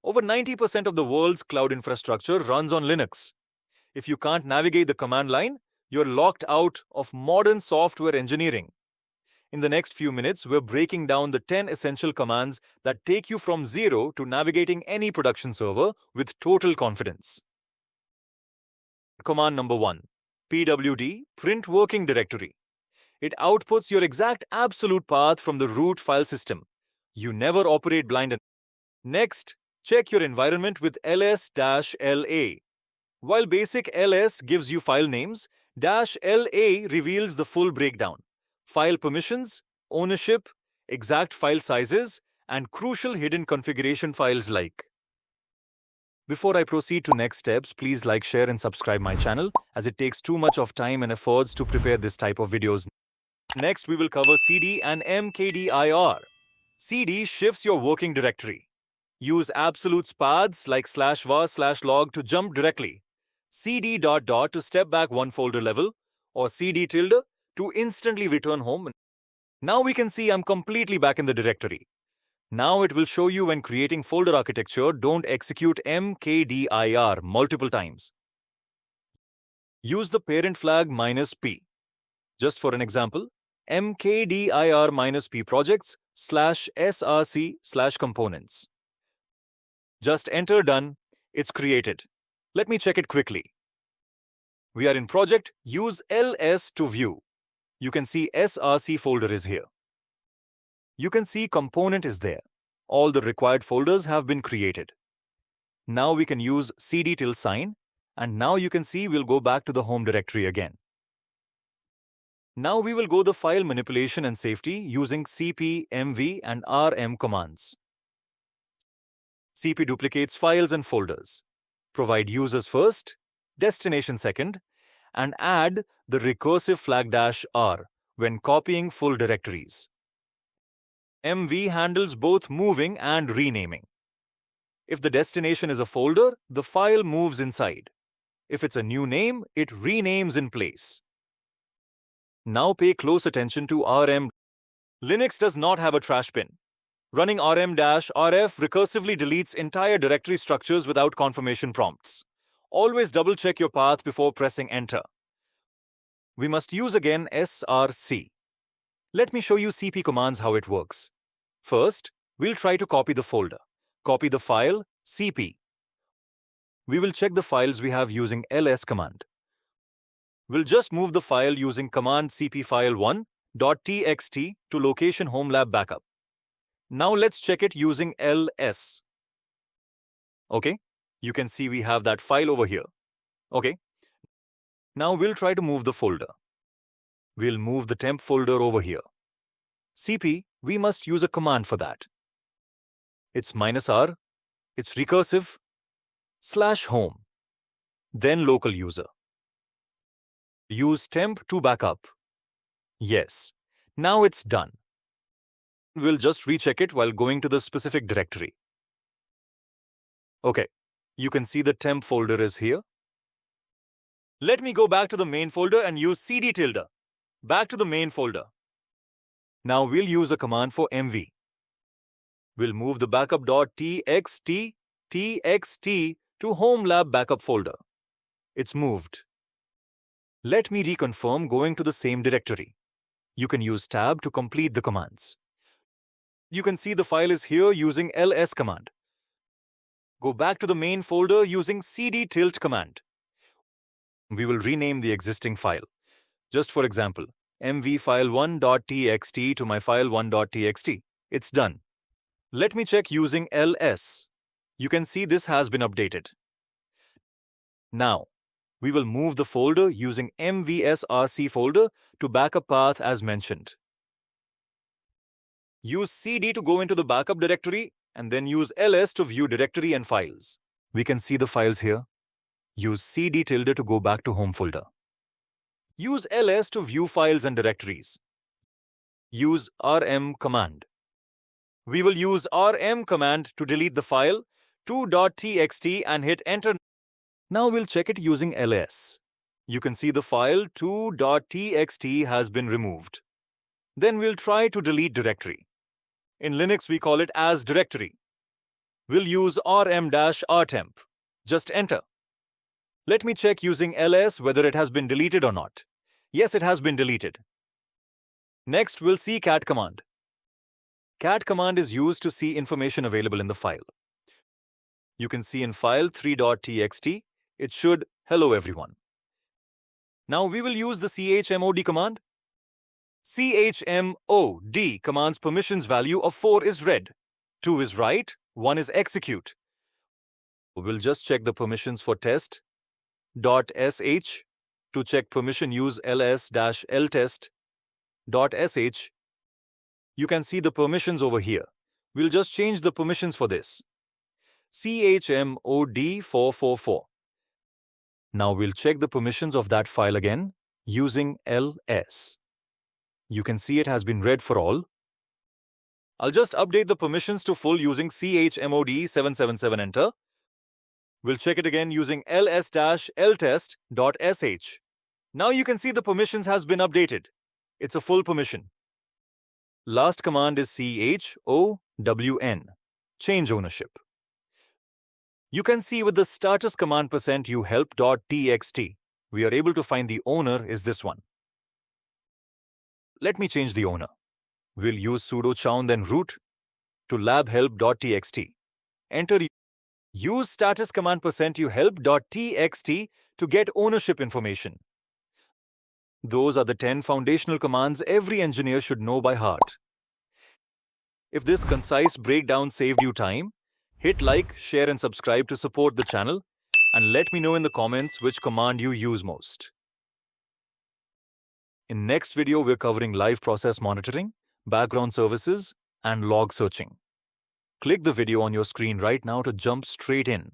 Over 90% of the world's cloud infrastructure runs on Linux. If you can't navigate the command line, you're locked out of modern software engineering. In the next few minutes, we're breaking down the 10 essential commands that take you from zero to navigating any production server with total confidence. Command number 1. pwd print working directory. It outputs your exact absolute path from the root file system. You never operate blind. Next, check your environment with ls-la. While basic ls gives you file names, -la reveals the full breakdown: file permissions, ownership, exact file sizes, and crucial hidden configuration files like. Before I proceed to next steps, please like, share, and subscribe my channel, as it takes too much of time and efforts to prepare this type of videos. Next, we will cover cd and mkdir. cd shifts your working directory. Use absolute paths like /var/log to jump directly, cd ... to step back one folder level, or cd tilde to instantly return home. Now we can see I'm completely back in the directory. Now it will show you when creating folder architecture, don't execute mkdir multiple times. Use the parent flag -p. Just for an example, mkdir-p projects /src/components. Just enter done, it's created. Let me check it quickly. We are in project, use ls to view. You can see src folder is here. You can see component is there. All the required folders have been created. Now we can use cd till sign, and now you can see we'll go back to the home directory again. Now we will go the file manipulation and safety using cp, mv, and rm commands. cp duplicates files and folders. Provide users first, destination second, and add the recursive flag -r when copying full directories. mv handles both moving and renaming. If the destination is a folder, the file moves inside. If it's a new name, it renames in place. Now pay close attention to rm. Linux does not have a trash bin. Running rm-rf recursively deletes entire directory structures without confirmation prompts. Always double-check your path before pressing enter. We must use again src. Let me show you cp commands how it works. First, we'll try to copy the folder. Copy the file cp. We will check the files we have using ls command. We'll just move the file using command cpfile1.txt to location home lab backup. Now let's check it using ls. Okay, you can see we have that file over here. Okay, now we'll try to move the folder. We'll move the temp folder over here. cp, we must use a command for that. It's -r, it's recursive, /home, then local user. Use temp to backup. Yes, now it's done. We'll just recheck it while going to the specific directory. Okay, you can see the temp folder is here. Let me go back to the main folder and use cd tilde. Back to the main folder. Now we'll use a command for mv. We'll move the backup.txt to home lab backup folder. It's moved. Let me reconfirm going to the same directory. You can use tab to complete the commands. You can see the file is here using ls command. Go back to the main folder using cd tilt command. We will rename the existing file. Just for example, mvfile1.txt to my file1.txt. It's done. Let me check using ls. You can see this has been updated. Now, we will move the folder using mvsrc folder to backup path as mentioned. Use cd to go into the backup directory and then use ls to view directory and files. We can see the files here. Use cd tilde to go back to home folder. Use ls to view files and directories. Use rm command. We will use rm command to delete the file 2.txt and hit enter. Now we'll check it using ls. You can see the file 2.txt has been removed. Then we'll try to delete directory. In Linux we call it as directory. We'll use rm-rtemp. Just enter. Let me check using ls whether it has been deleted or not. Yes, it has been deleted. Next, we'll see cat command. Cat command is used to see information available in the file. You can see in file 3.txt, it should hello everyone. Now we will use the chmod command. Chmod command's permissions value of 4 is read, 2 is write, 1 is execute. We'll just check the permissions for test.sh. To check permission, use ls-ltest.sh. You can see the permissions over here. We'll just change the permissions for this. chmod 444. Now we'll check the permissions of that file again using ls. You can see it has been read for all. I'll just update the permissions to full using chmod 777 enter. We'll check it again using ls-ltest.sh. Now you can see the permissions has been updated. It's a full permission. Last command is chown, change ownership. You can see with the status command %u help.txt, we are able to find the owner is this one. Let me change the owner. We'll use sudo chown then root to lab-help.txt. Enter use status command %u help.txt to get ownership information. Those are the 10 foundational commands every engineer should know by heart. If this concise breakdown saved you time, hit like, share and subscribe to support the channel, and let me know in the comments which command you use most. In next video, we're covering live process monitoring, background services, and log searching. Click the video on your screen right now to jump straight in.